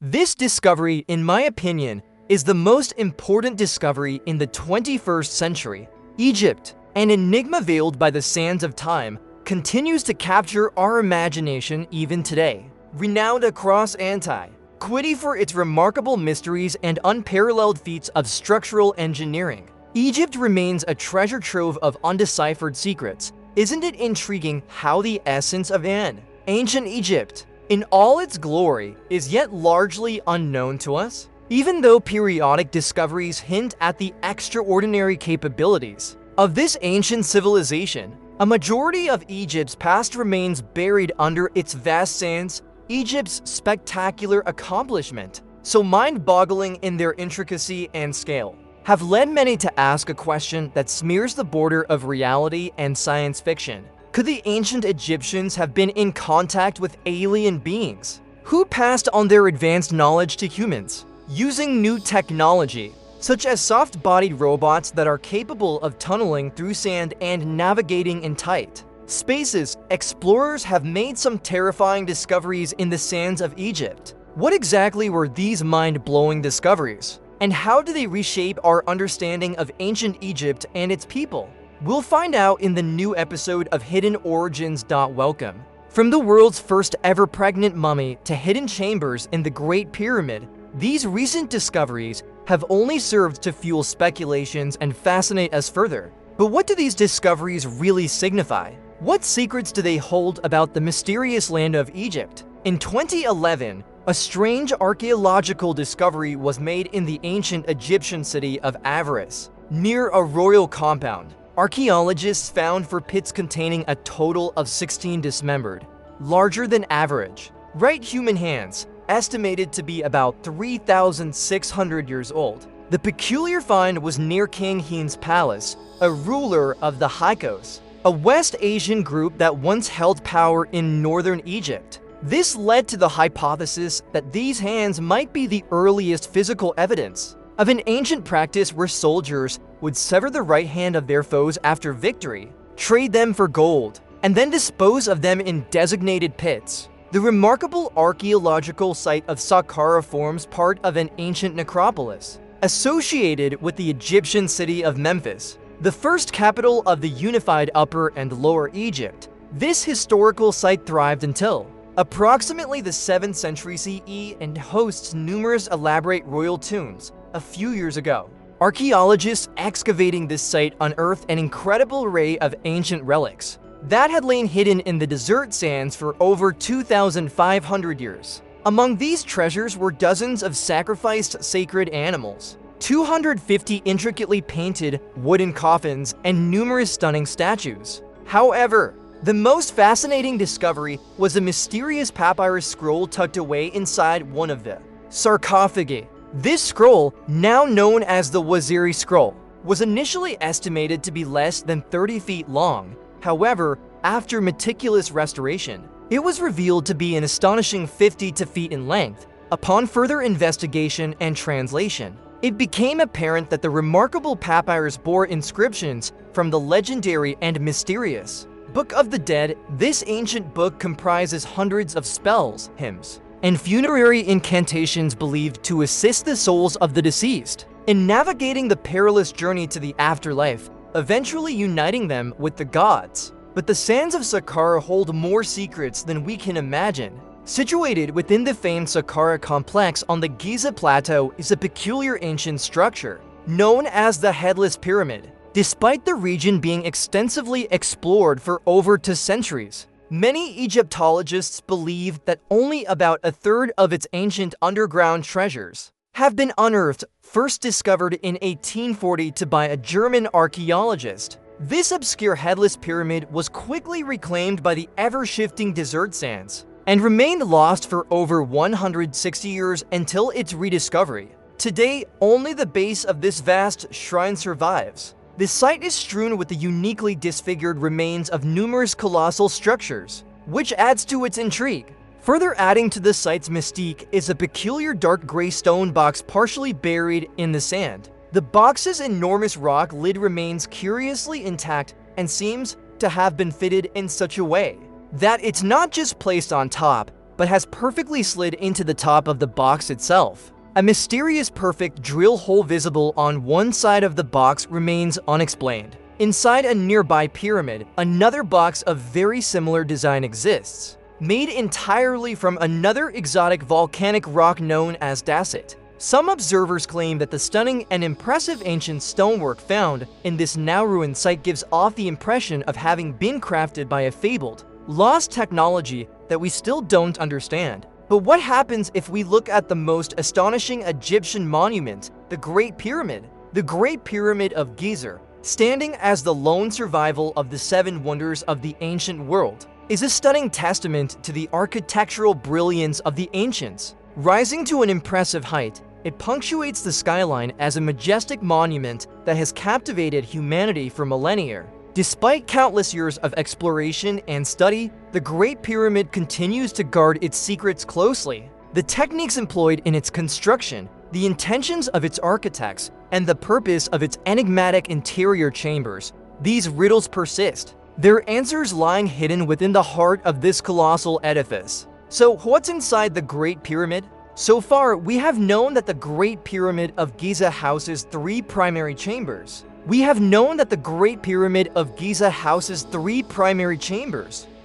This discovery, in my opinion, is the most important discovery in the 21st century. Egypt, an enigma veiled by the sands of time, continues to capture our imagination even today. Renowned across antiquity for its remarkable mysteries and unparalleled feats of structural engineering, Egypt remains a treasure trove of undeciphered secrets. Isn't it intriguing how the essence of an ancient Egypt, in all its glory, is yet largely unknown to us? Even though periodic discoveries hint at the extraordinary capabilities of this ancient civilization, a majority of Egypt's past remains buried under its vast sands. Egypt's spectacular accomplishment, so mind-boggling in their intricacy and scale, have led many to ask a question that smears the border of reality and science fiction. Could the ancient Egyptians have been in contact with alien beings who passed on their advanced knowledge to humans, using new technology, such as soft-bodied robots that are capable of tunneling through sand and navigating in tight spaces? Explorers have made some terrifying discoveries in the sands of Egypt. What exactly were these mind-blowing discoveries? And how do they reshape our understanding of ancient Egypt and its people? We'll find out in the new episode of Hidden Origins. Welcome. From the world's first ever pregnant mummy to hidden chambers in the Great Pyramid, these recent discoveries have only served to fuel speculations and fascinate us further. But what do these discoveries really signify? What secrets do they hold about the mysterious land of Egypt? In 2011, a strange archaeological discovery was made in the ancient Egyptian city of Avaris, near a royal compound. Archaeologists found 4 pits containing a total of 16 dismembered, larger than average, right human hands, estimated to be about 3,600 years old. The peculiar find was near King Hein's palace, a ruler of the Hyksos, a West Asian group that once held power in northern Egypt. This led to the hypothesis that these hands might be the earliest physical evidence of an ancient practice where soldiers would sever the right hand of their foes after victory, trade them for gold, and then dispose of them in designated pits. The remarkable archaeological site of Saqqara forms part of an ancient necropolis associated with the Egyptian city of Memphis, the first capital of the unified Upper and Lower Egypt. This historical site thrived until approximately the 7th century CE and hosts numerous elaborate royal tombs. A few years ago, archaeologists excavating this site unearthed an incredible array of ancient relics that had lain hidden in the desert sands for over 2,500 years. Among these treasures were dozens of sacrificed sacred animals, 250 intricately painted wooden coffins, and numerous stunning statues. However, the most fascinating discovery was a mysterious papyrus scroll tucked away inside one of the sarcophagi. This scroll, now known as the Waziri Scroll, was initially estimated to be less than 30 feet long. However, after meticulous restoration, it was revealed to be an astonishing 52 feet in length. Upon further investigation and translation, it became apparent that the remarkable papyrus bore inscriptions from the legendary and mysterious Book of the Dead. This ancient book comprises hundreds of spells, hymns, and funerary incantations believed to assist the souls of the deceased in navigating the perilous journey to the afterlife, eventually uniting them with the gods. But the sands of Saqqara hold more secrets than we can imagine. Situated within the famed Saqqara complex on the Giza Plateau is a peculiar ancient structure known as the Headless Pyramid. Despite the region being extensively explored for over 2 centuries, many Egyptologists believe that only about a third of its ancient underground treasures have been unearthed, first discovered in 1840 by a German archaeologist. This obscure headless pyramid was quickly reclaimed by the ever-shifting desert sands and remained lost for over 160 years until its rediscovery. Today, only the base of this vast shrine survives. The site is strewn with the uniquely disfigured remains of numerous colossal structures, which adds to its intrigue. Further adding to the site's mystique is a peculiar dark gray stone box partially buried in the sand. The box's enormous rock lid remains curiously intact and seems to have been fitted in such a way that it's not just placed on top, but has perfectly slid into the top of the box itself. A mysterious perfect drill hole visible on one side of the box remains unexplained. Inside a nearby pyramid, another box of very similar design exists, made entirely from another exotic volcanic rock known as dacite. Some observers claim that the stunning and impressive ancient stonework found in this now ruined site gives off the impression of having been crafted by a fabled, lost technology that we still don't understand. But what happens if we look at the most astonishing Egyptian monument, the Great Pyramid? The Great Pyramid of Giza, standing as the lone survival of the 7 wonders of the ancient world, is a stunning testament to the architectural brilliance of the ancients. Rising to an impressive height, it punctuates the skyline as a majestic monument that has captivated humanity for millennia. Despite countless years of exploration and study, the Great Pyramid continues to guard its secrets closely. The techniques employed in its construction, the intentions of its architects, and the purpose of its enigmatic interior chambers, these riddles persist, their answers lying hidden within the heart of this colossal edifice. So what's inside the Great Pyramid? So far, we have known that the Great Pyramid of Giza houses 3 primary chambers.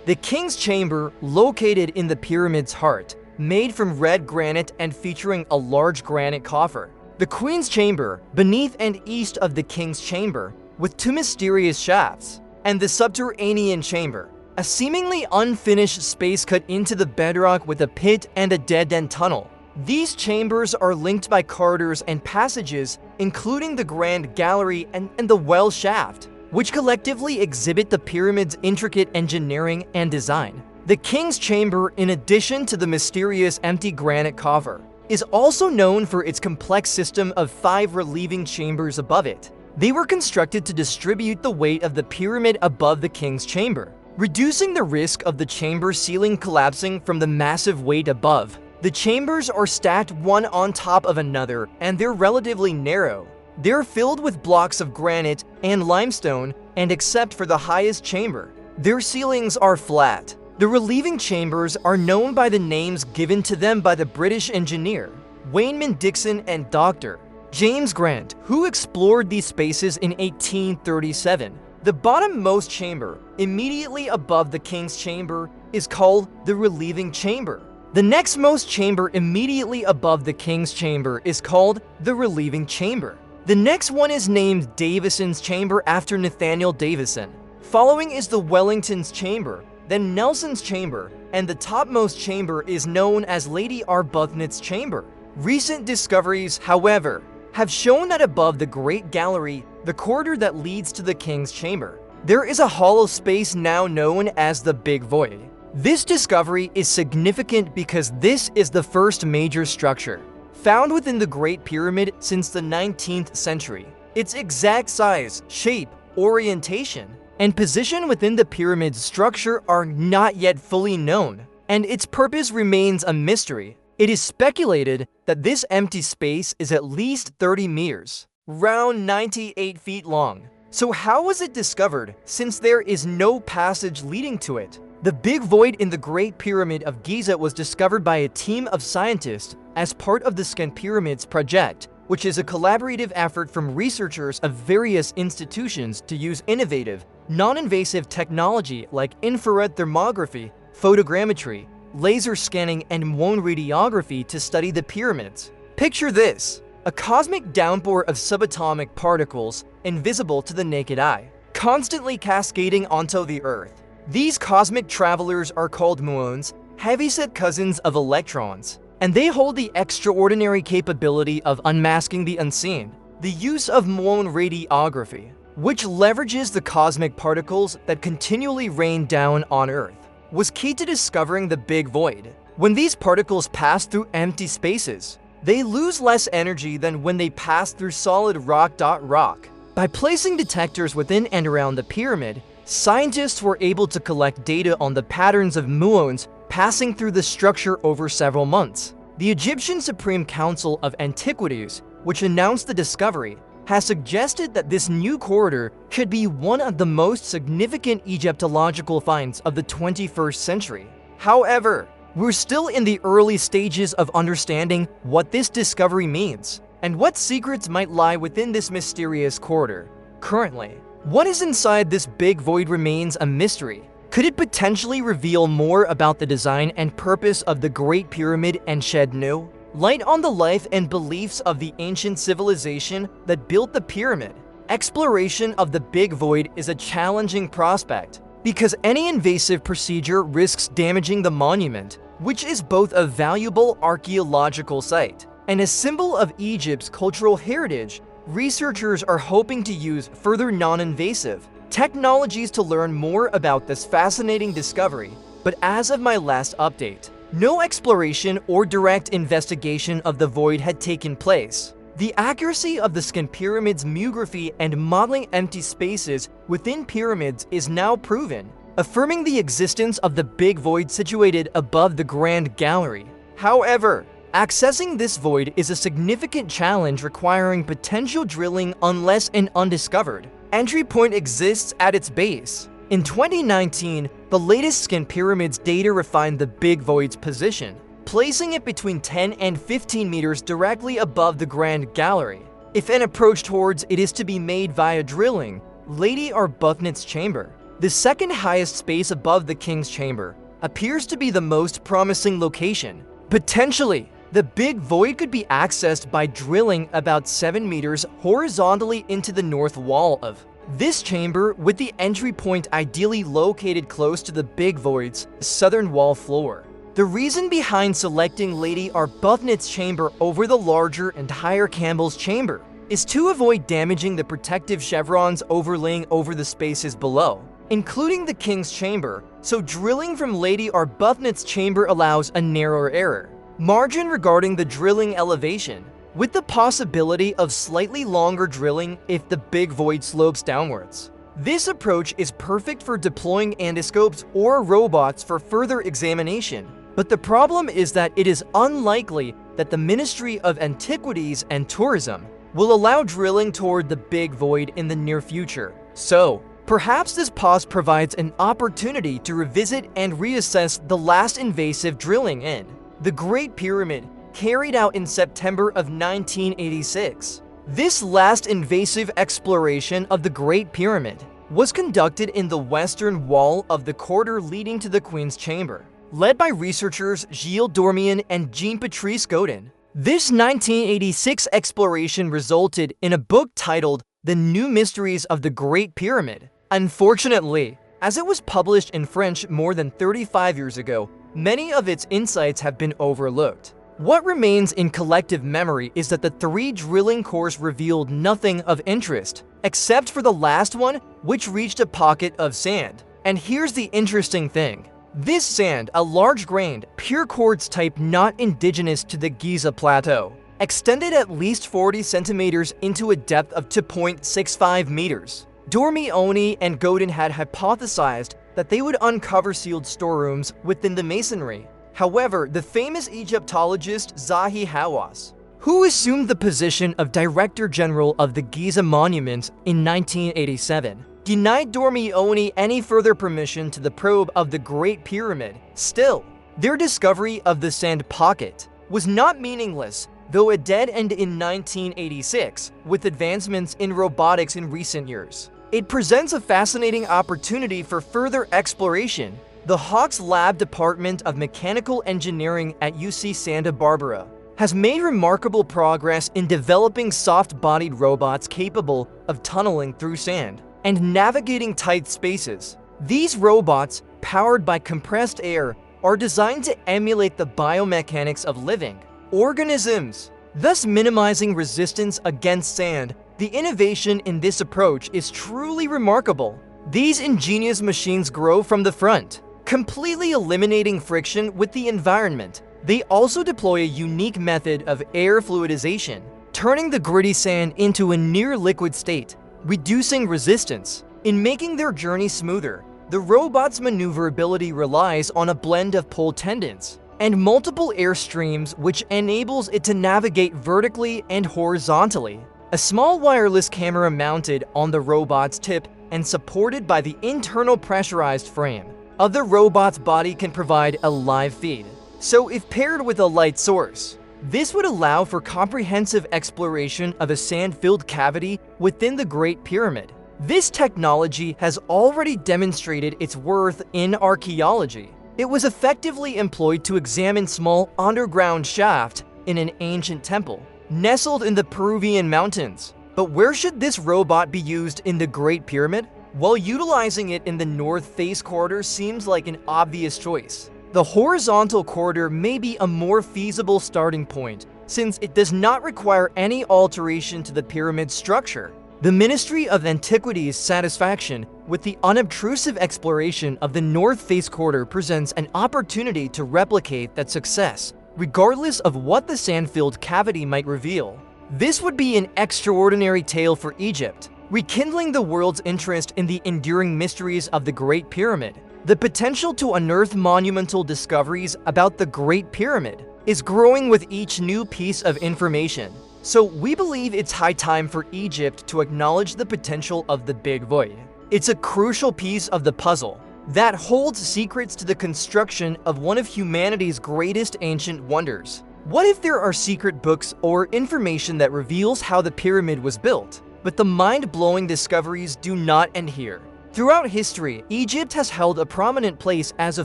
The King's Chamber, located in the pyramid's heart, made from red granite and featuring a large granite coffer. The Queen's Chamber, beneath and east of the King's Chamber, with 2 mysterious shafts. And the Subterranean Chamber, a seemingly unfinished space cut into the bedrock with a pit and a dead-end tunnel. These chambers are linked by corridors and passages, including the Grand Gallery and the Well Shaft, which collectively exhibit the pyramid's intricate engineering and design. The King's Chamber, in addition to the mysterious empty granite coffer, is also known for its complex system of 5 relieving chambers above it. They were constructed to distribute the weight of the pyramid above the King's Chamber, reducing the risk of the chamber ceiling collapsing from the massive weight above. The chambers are stacked one on top of another, and they're relatively narrow. They're filled with blocks of granite and limestone, and except for the highest chamber, their ceilings are flat. The relieving chambers are known by the names given to them by the British engineer, Wayneman Dixon, and Dr. James Grant, who explored these spaces in 1837. The bottommost chamber, immediately above the King's Chamber, is called the Relieving Chamber. The nextmost chamber immediately above the King's Chamber is called the Relieving Chamber. The next one is named Davison's Chamber after Nathaniel Davison. Following is the Wellington's Chamber, then Nelson's Chamber, and the topmost chamber is known as Lady Arbuthnot's Chamber. Recent discoveries, however, have shown that above the Great Gallery, the corridor that leads to the King's Chamber, there is a hollow space now known as the Big Void. This discovery is significant because this is the first major structure found within the Great Pyramid since the 19th century. Its exact size, shape, orientation, and position within the pyramid's structure are not yet fully known, and its purpose remains a mystery. It is speculated that this empty space is at least 30 meters, around 98 feet long. So how was it discovered, since there is no passage leading to it? The Big Void in the Great Pyramid of Giza was discovered by a team of scientists as part of the Scan Pyramids project, which is a collaborative effort from researchers of various institutions to use innovative, non-invasive technology like infrared thermography, photogrammetry, laser scanning, and muon radiography to study the pyramids. Picture this: a cosmic downpour of subatomic particles, invisible to the naked eye, constantly cascading onto the Earth. These cosmic travelers are called muons, heavyset cousins of electrons, and they hold the extraordinary capability of unmasking the unseen. The use of muon radiography, which leverages the cosmic particles that continually rain down on Earth, was key to discovering the Big Void. When these particles pass through empty spaces, they lose less energy than when they pass through solid rock. By placing detectors within and around the pyramid, scientists were able to collect data on the patterns of muons passing through the structure over several months. The Egyptian Supreme Council of Antiquities, which announced the discovery, has suggested that this new corridor could be one of the most significant Egyptological finds of the 21st century. However, we're still in the early stages of understanding what this discovery means and what secrets might lie within this mysterious corridor. Currently, what is inside this big void remains a mystery. Could it potentially reveal more about the design and purpose of the Great Pyramid and shed new light on the life and beliefs of the ancient civilization that built the pyramid? Exploration of the big void is a challenging prospect because any invasive procedure risks damaging the monument, which is both a valuable archaeological site and a symbol of Egypt's cultural heritage. Researchers are hoping to use further non-invasive technologies to learn more about this fascinating discovery, but as of my last update, no exploration or direct investigation of the void had taken place. The accuracy of the Skin Pyramid's mugraphy and modeling empty spaces within pyramids is now proven, affirming the existence of the big void situated above the Grand Gallery. However, accessing this void is a significant challenge requiring potential drilling unless an undiscovered entry point exists at its base. In 2019, the latest Skin Pyramid's data refined the big void's position, placing it between 10 and 15 meters directly above the Grand Gallery. If an approach towards it is to be made via drilling, Lady Arbuthnot's chamber, the second highest space above the King's chamber, appears to be the most promising location. Potentially, the big void could be accessed by drilling about 7 meters horizontally into the north wall of this chamber, with the entry point ideally located close to the big void's southern wall floor. The reason behind selecting Lady Arbuthnot's chamber over the larger and higher Campbell's chamber is to avoid damaging the protective chevrons overlaying over the spaces below, including the King's chamber, so drilling from Lady Arbuthnot's chamber allows a narrower error margin regarding the drilling elevation, with the possibility of slightly longer drilling if the big void slopes downwards. This approach is perfect for deploying endoscopes or robots for further examination, but the problem is that it is unlikely that the Ministry of Antiquities and Tourism will allow drilling toward the big void in the near future. So, perhaps this pause provides an opportunity to revisit and reassess the last invasive drilling in the Great Pyramid, carried out in September of 1986. This last invasive exploration of the Great Pyramid was conducted in the western wall of the corridor leading to the Queen's Chamber, led by researchers Gilles Dormian and Jean-Patrice Godin. This 1986 exploration resulted in a book titled The New Mysteries of the Great Pyramid. Unfortunately, as it was published in French more than 35 years ago, many of its insights have been overlooked. What remains in collective memory is that the 3 drilling cores revealed nothing of interest, except for the last one, which reached a pocket of sand. And here's the interesting thing. This sand, a large-grained, pure quartz type not indigenous to the Giza Plateau, extended at least 40 centimeters into a depth of 2.65 meters. Dormioni and Godin had hypothesized that they would uncover sealed storerooms within the masonry. However, the famous Egyptologist Zahi Hawass, who assumed the position of Director General of the Giza Monuments in 1987, denied Dormioni any further permission to the probe of the Great Pyramid. Still, their discovery of the sand pocket was not meaningless, though a dead end in 1986, with advancements in robotics in recent years. It presents a fascinating opportunity for further exploration. The Hawks Lab Department of Mechanical Engineering at UC Santa Barbara has made remarkable progress in developing soft-bodied robots capable of tunneling through sand and navigating tight spaces. These robots, powered by compressed air, are designed to emulate the biomechanics of living organisms, thus minimizing resistance against sand. The innovation in this approach is truly remarkable. These ingenious machines grow from the front, completely eliminating friction with the environment. They also deploy a unique method of air fluidization, turning the gritty sand into a near-liquid state, reducing resistance. In making their journey smoother, the robot's maneuverability relies on a blend of pull tendons and multiple air streams, which enables it to navigate vertically and horizontally. A small wireless camera mounted on the robot's tip and supported by the internal pressurized frame of the robot's body can provide a live feed So if paired with a light source, this would allow for comprehensive exploration of a sand-filled cavity within the Great Pyramid. This technology has already demonstrated its worth in archaeology. It was effectively employed to examine small underground shaft in an ancient temple, nestled in the Peruvian mountains. But where should this robot be used in the Great Pyramid? While utilizing it in the North Face corridor seems like an obvious choice, the horizontal corridor may be a more feasible starting point, since it does not require any alteration to the pyramid structure. The Ministry of Antiquities' satisfaction with the unobtrusive exploration of the North Face corridor presents an opportunity to replicate that success, regardless of what the sand-filled cavity might reveal. This would be an extraordinary tale for Egypt, rekindling the world's interest in the enduring mysteries of the Great Pyramid. The potential to unearth monumental discoveries about the Great Pyramid is growing with each new piece of information. So we believe it's high time for Egypt to acknowledge the potential of the Big Void. It's a crucial piece of the puzzle that holds secrets to the construction of one of humanity's greatest ancient wonders. What if there are secret books or information that reveals how the pyramid was built? But the mind-blowing discoveries do not end here. Throughout history, Egypt has held a prominent place as a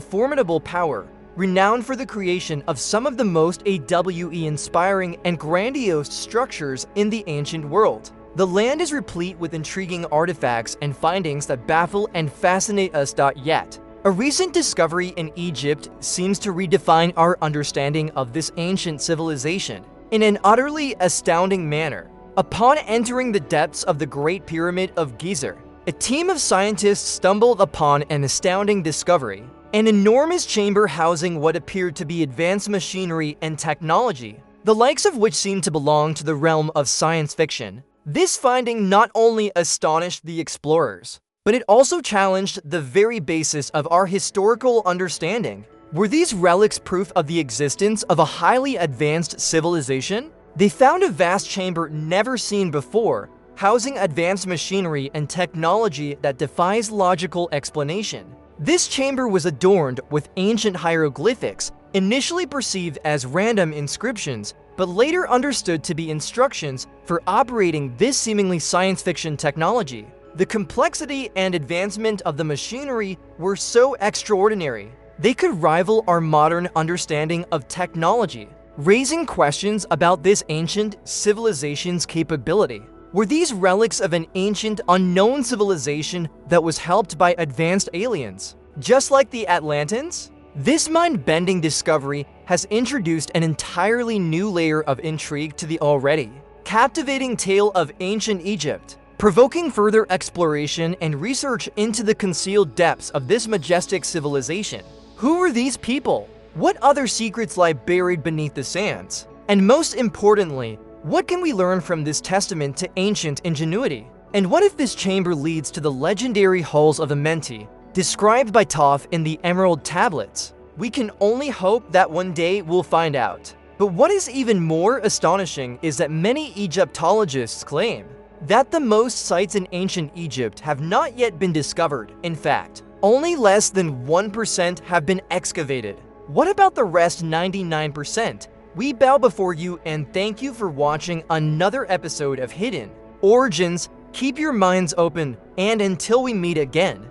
formidable power, renowned for the creation of some of the most AWE-inspiring and grandiose structures in the ancient world. The land is replete with intriguing artifacts and findings that baffle and fascinate us. Yet, a recent discovery in Egypt seems to redefine our understanding of this ancient civilization in an utterly astounding manner. Upon entering the depths of the Great Pyramid of Giza, a team of scientists stumbled upon an astounding discovery: an enormous chamber housing what appeared to be advanced machinery and technology, the likes of which seemed to belong to the realm of science fiction. This finding not only astonished the explorers, but it also challenged the very basis of our historical understanding. Were these relics proof of the existence of a highly advanced civilization? They found a vast chamber never seen before, housing advanced machinery and technology that defies logical explanation. This chamber was adorned with ancient hieroglyphics, initially perceived as random inscriptions, but later understood to be instructions for operating this seemingly science fiction technology. The complexity and advancement of the machinery were so extraordinary, they could rival our modern understanding of technology, raising questions about this ancient civilization's capability. Were these relics of an ancient, unknown civilization that was helped by advanced aliens, just like the Atlantans? This mind-bending discovery has introduced an entirely new layer of intrigue to the already captivating tale of ancient Egypt, provoking further exploration and research into the concealed depths of this majestic civilization. Who were these people? What other secrets lie buried beneath the sands? And most importantly, what can we learn from this testament to ancient ingenuity? And what if this chamber leads to the legendary halls of Amenti, described by Toph in the Emerald Tablets? We can only hope that one day we'll find out. But what is even more astonishing is that many Egyptologists claim that the most sites in ancient Egypt have not yet been discovered. In fact, only less than 1% have been excavated. What about the rest 99%? We bow before you and thank you for watching another episode of Hidden Origins. Keep your minds open, and until we meet again,